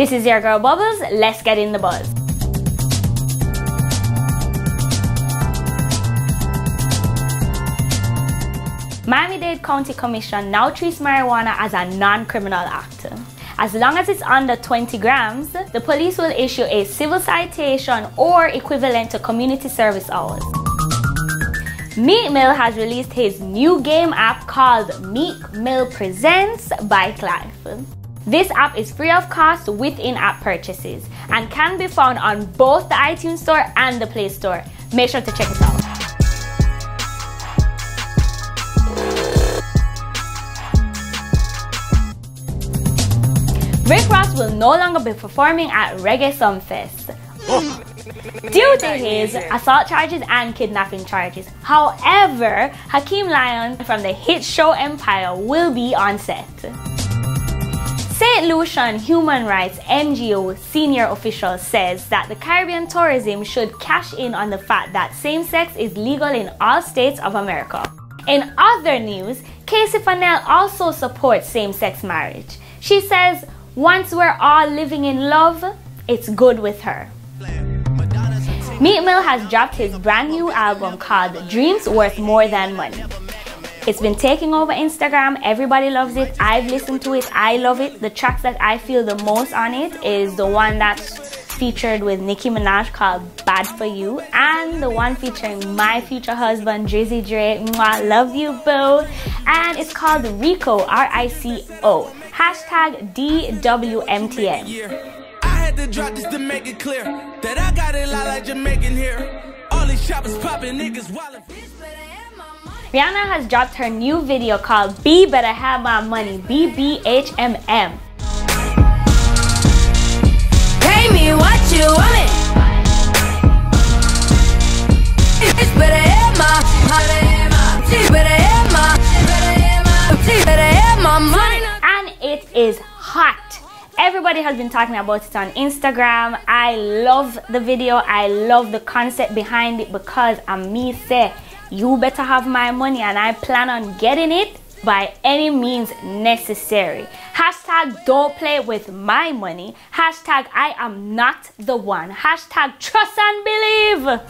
This is your girl Bubbles. Let's get in the buzz. Miami-Dade County Commission now treats marijuana as a non-criminal act. As long as it's under 20 grams, the police will issue a civil citation or equivalent to community service hours. Meek Mill has released his new game app called Meek Mill Presents Bike Life. This app is free of cost with in-app purchases and can be found on both the iTunes Store and the Play Store. Make sure to check it out. Rick Ross will no longer be performing at Reggae Sumfest due to his assault charges and kidnapping charges. However, Hakeem Lyon from the hit show Empire will be on set. St. Lucian Human Rights NGO senior official says that the Caribbean tourism should cash in on the fact that same-sex is legal in all states of America. In other news, Casey Fennell also supports same-sex marriage. She says, "Once we're all living in love, it's good with her." Meek Mill has dropped his brand new album called Dreams Worth More Than Money. It's been taking over Instagram. Everybody loves it. I've listened to it. I love it. The tracks that I feel the most on it is the one that's featured with Nicki Minaj called Bad For You, and the one featuring my future husband Drizzy Dre. Mwah, love you, boo. And it's called Rico, R-I-C-O. Hashtag DWMTN. I had to drop this to make it clear that I got it like Jamaican here. All these shoppers popping niggas wallet. Rihanna has dropped her new video called B Better Have My Money, BBHMM. Pay me what you want it. It's better have my money. Better have my money. And it is hot. Everybody has been talking about it on Instagram. I love the video. I love the concept behind it because me say, you better have my money, and I plan on getting it by any means necessary. Hashtag don't play with my money. Hashtag I am not the one. Hashtag trust and believe.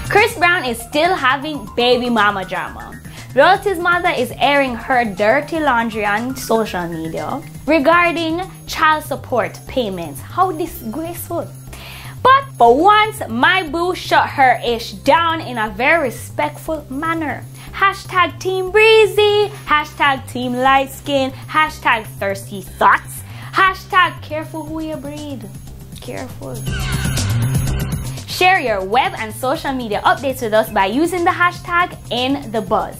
Chris Brown is still having baby mama drama. Royalty's mother is airing her dirty laundry on social media regarding child support payments. How disgraceful. But for once, my boo shut her ish down in a very respectful manner. Hashtag Team Breezy, hashtag Team Light Skin, hashtag Thirsty Thoughts, hashtag Careful Who You Breed. Careful. Share your web and social media updates with us by using the hashtag #InTheBuzz.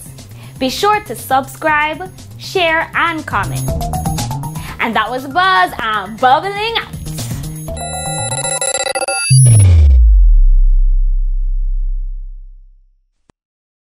Be sure to subscribe, share, and comment. And that was Buzz. I'm bubbling out.